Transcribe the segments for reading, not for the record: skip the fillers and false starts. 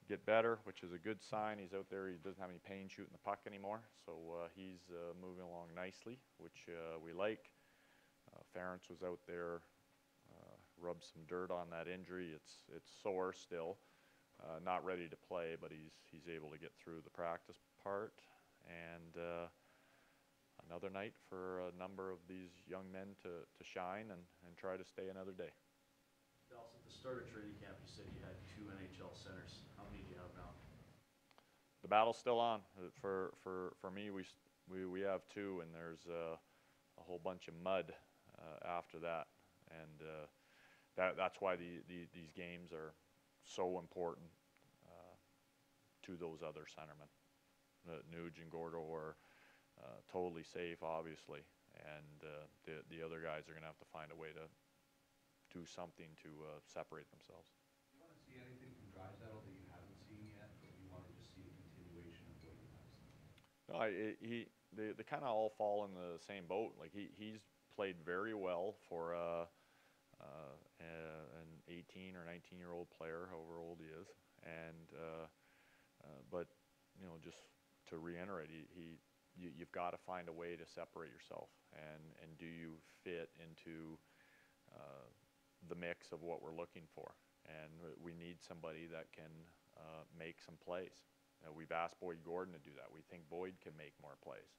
get better, which is a good sign. He's out there. He doesn't have any pain shooting the puck anymore, so he's moving along nicely, which we like. Ference was out there, rubbed some dirt on that injury. It's sore still, not ready to play, but he's able to get through the practice part. And another night for a number of these young men to shine and try to stay another day. Dallas, at the start of training camp, you said you had 2 NHL centers. How many do you have now? The battle's still on. For me, we have 2, and there's a whole bunch of mud after that, and that's why these games are so important to those other centermen. Nuge and Gordo are totally safe, obviously, and the other guys are going to have to find a way to do something to separate themselves. Do you want to see anything from Drysdale that you haven't seen yet, or do you want to just see a continuation of what you have seen? No, they kind of all fall in the same boat. Like he's played very well for an 18 or 19-year-old player, however old he is, and but just to reiterate, you've got to find a way to separate yourself, and do you fit into the mix of what we're looking for? And we need somebody that can make some plays. We've asked Boyd Gordon to do that. We think Boyd can make more plays.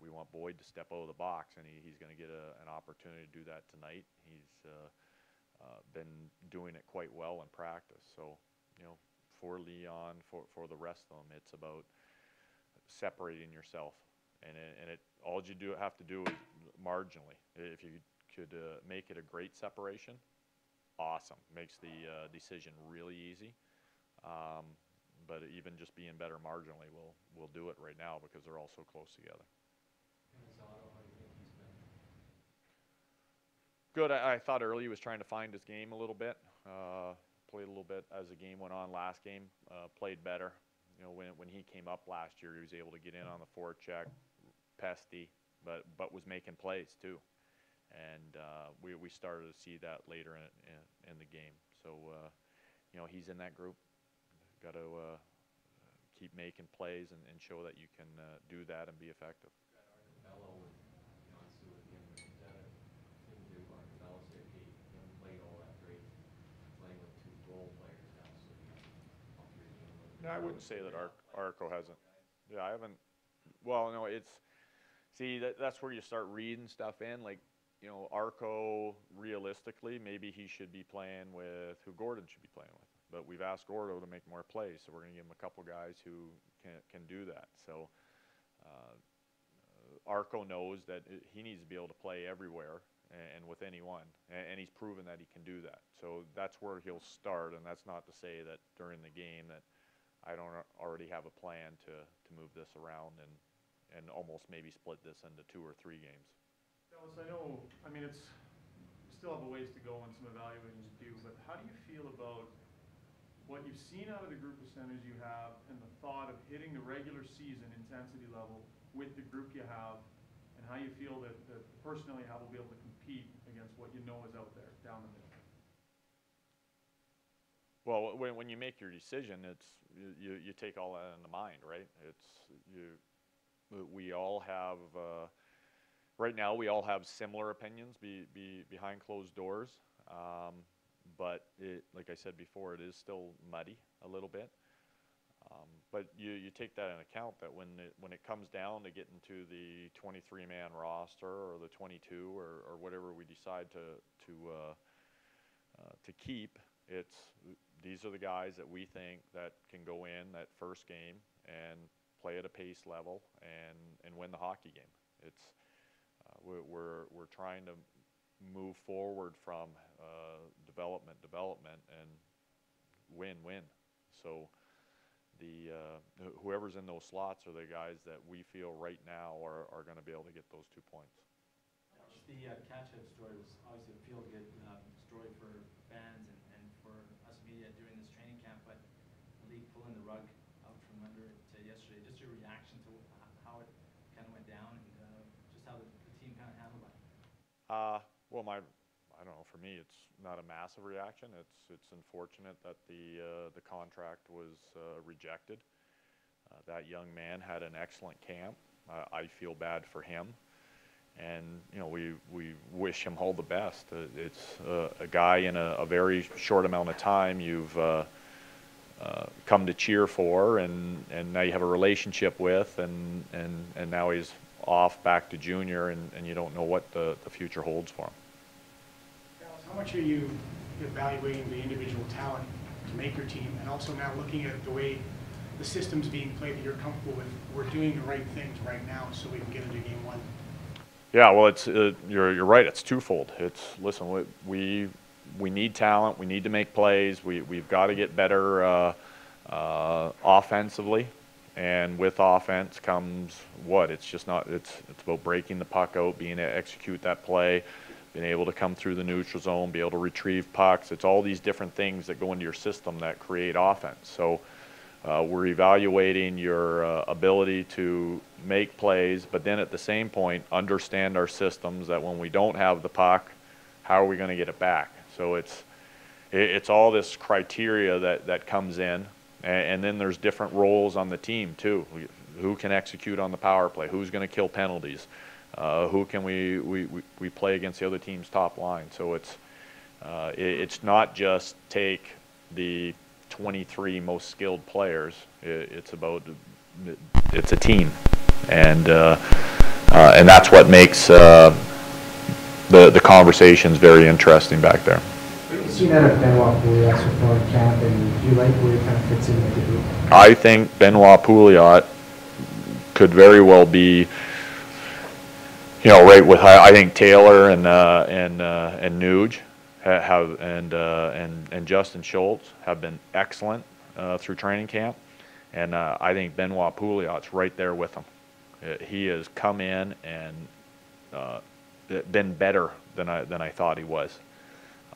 We want Boyd to step out of the box, and he's going to get an opportunity to do that tonight. He's been doing it quite well in practice. So, for Leon, for the rest of them, it's about separating yourself. And all you have to do is marginally. If you could make it a great separation, awesome. Makes the decision really easy. But even just being better marginally will do it right now because they're all so close together. Good. I thought early he was trying to find his game a little bit. Played a little bit as the game went on last game. Played better. When he came up last year, he was able to get in on the forecheck, pesty, but was making plays too. And we started to see that later in the game. So he's in that group. Got to keep making plays and show that you can do that and be effective. No, I wouldn't say that Arco hasn't. Yeah, I haven't. Well, no, that's where you start reading stuff in. Like, Arco, realistically, maybe he should be playing with who Gordon should be playing with. But we've asked Gordo to make more plays, so we're going to give him a couple guys who can do that. So Arco knows that he needs to be able to play everywhere and with anyone, and he's proven that he can do that. So that's where he'll start, and that's not to say that during the game that I don't already have a plan to move this around and almost maybe split this into 2 or 3 games. Dallas, it's still have a ways to go and some evaluating to do, but how do you feel about what you've seen out of the group of centers you have and the thought of hitting the regular season intensity level with the group you have, and how you feel that the personnel you have will be able to compete against what you know is out there down the middle? Well, when you make your decision, you take all that into mind, right? We all have right now. We all have similar opinions behind closed doors, but like I said before, it is still muddy a little bit. But you take that into account that when it comes down to getting to the 23-man roster or the 22 or whatever we decide to keep, these are the guys that we think that can go in that first game and play at a pace level and win the hockey game. We're trying to move forward from development and win. So whoever's in those slots are the guys that we feel right now are going to be able to get those 2 points. The Kachev story was obviously a feel-good story for fans and for us media during this training camp, but the league pulling the rug out from under it yesterday. Just your reaction to how it kind of went down and just how the team kind of handled that. Well, I don't know. For me, it's not a massive reaction. It's unfortunate that the contract was rejected. That young man had an excellent camp. I feel bad for him, and we wish him all the best. It's a guy in a very short amount of time you've come to cheer for, and now you have a relationship with, and now he's off back to junior, and you don't know what the future holds for him. Dallas, how much are you evaluating the individual talent to make your team, and also now looking at the way the system's being played that you're comfortable with? We're doing the right things right now so we can get into game one. Yeah, well, it's you're right. It's twofold. Listen, we need talent. We need to make plays. We've got to get better offensively, and with offense comes what? It's just not. It's about breaking the puck out, being able to execute that play, being able to come through the neutral zone, be able to retrieve pucks. It's all these different things that go into your system that create offense. So we're evaluating your ability to make plays, but then at the same point, understand our systems, that when we don't have the puck, how are we going to get it back? So it's all this criteria that comes in, and then there's different roles on the team too. Who can execute on the power play? Who's going to kill penalties? Who can we play against the other team's top line? So it's not just take the 23 most skilled players. It's a team, and that's what makes the conversations very interesting back there. You've seen that at Benoit Pouliot so far in camp, and do you like where he kind of fits in with the group? I think Benoit Pouliot could very well be, right with, I think Taylor and Nuge have, and Justin Schultz have been excellent through training camp, and I think Benoit Pouliot's right there with them. He has come in and been better than I thought he was,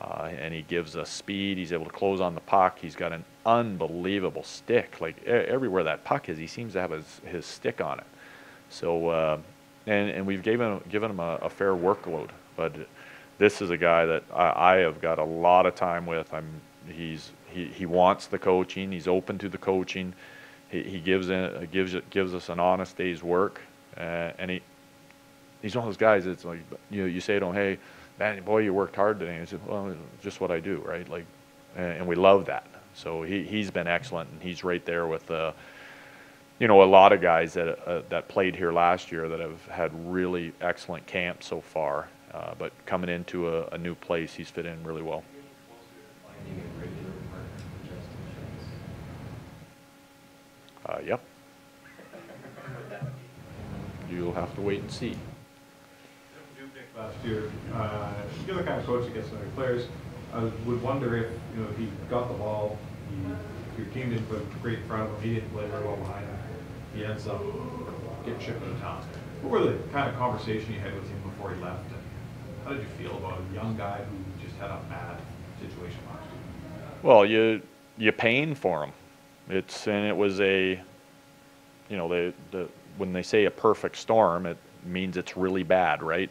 and he gives us speed. He's able to close on the puck. He's got an unbelievable stick. Like everywhere that puck is, he seems to have his stick on it. So and we've given him a fair workload, but this is a guy that I have got a lot of time with. He wants the coaching. He's open to the coaching. He gives us an honest day's work, and he's one of those guys that's like, you say to him, hey, man, boy, you worked hard today. And he says, well, it's just what I do, right? Like, and we love that. So he's been excellent, and he's right there with a lot of guys that played here last year that have had really excellent camps so far. But coming into a new place, he's fit in really well. Yep. You'll have to wait and see. Last year, you're the kind of coach that gets to know your players. I would wonder if he got the ball, your team didn't put great in front of him, he didn't play very well behind him. He ends up getting shipped out of town. What were the kind of conversation you had with him before he left? And how did you feel about a young guy who just had a bad situation last year? Well, you pain for him. It was when they say a perfect storm, it means it's really bad, right?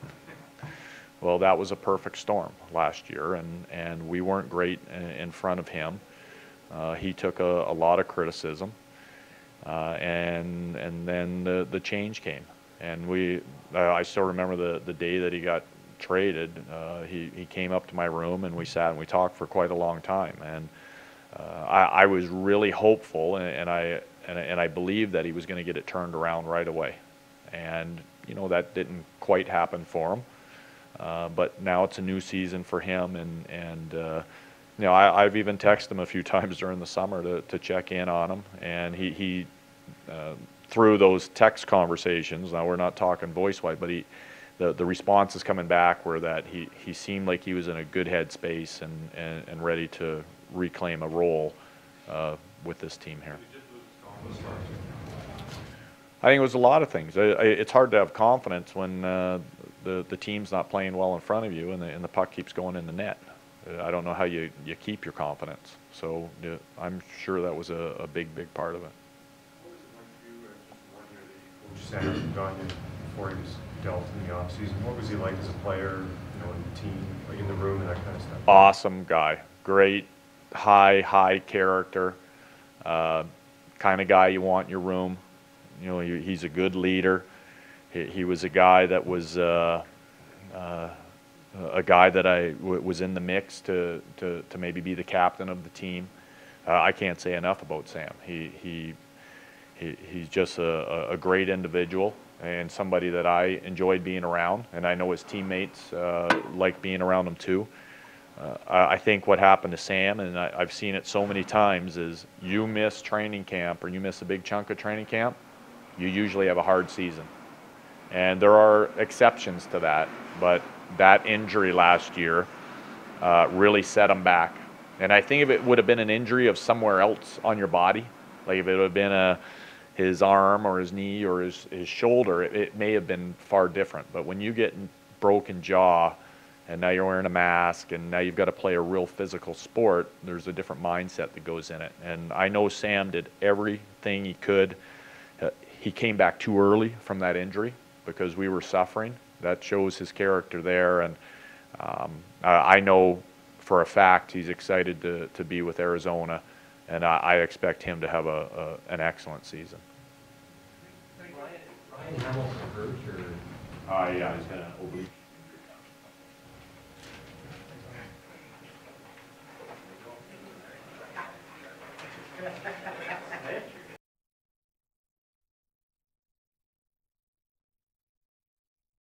Well, that was a perfect storm last year, and we weren't great in front of him. He took a lot of criticism, and then the change came, and I still remember the day that he got traded. He came up to my room, and we sat and we talked for quite a long time, and I was really hopeful, and I believed that he was going to get it turned around right away, and that didn't quite happen for him. But now it's a new season for him, and I've even texted him a few times during the summer to check in on him, and he through those text conversations, now we're not talking voice-wise, but the responses coming back were that he seemed like he was in a good headspace and ready to reclaim a role with this team here. I think it was a lot of things. It's hard to have confidence when the team's not playing well in front of you and the puck keeps going in the net. I don't know how you keep your confidence. So I'm sure that was a big part of it. What was it like for you just 1 year that you coached center and gone in before he was dealt in the offseason. What was he like as a player, you know, in the team, like in the room and that kind of stuff? Awesome guy, great, high character, kind of guy you want in your room. You know, he's a good leader. He was a guy that was a guy that was in the mix to maybe be the captain of the team. I can't say enough about Sam. He's just a great individual and somebody that I enjoyed being around, and I know his teammates like being around him too. I think what happened to Sam, and I've seen it so many times, is you miss training camp or you miss a big chunk of training camp, you usually have a hard season. And there are exceptions to that, but that injury last year really set him back. And I think if it would have been an injury of somewhere else on your body, like if it would have been his arm or his knee or his shoulder, it may have been far different. But when you get broken jaw and now you're wearing a mask and now you've got to play a real physical sport, there's a different mindset that goes in it. And I know Sam did everything he could. He came back too early from that injury because we were suffering. That shows his character there. And I know for a fact he's excited to be with Arizona, and I expect him to have an excellent season. Ryan Hamilton hurt or? Yeah, he's got an oblique.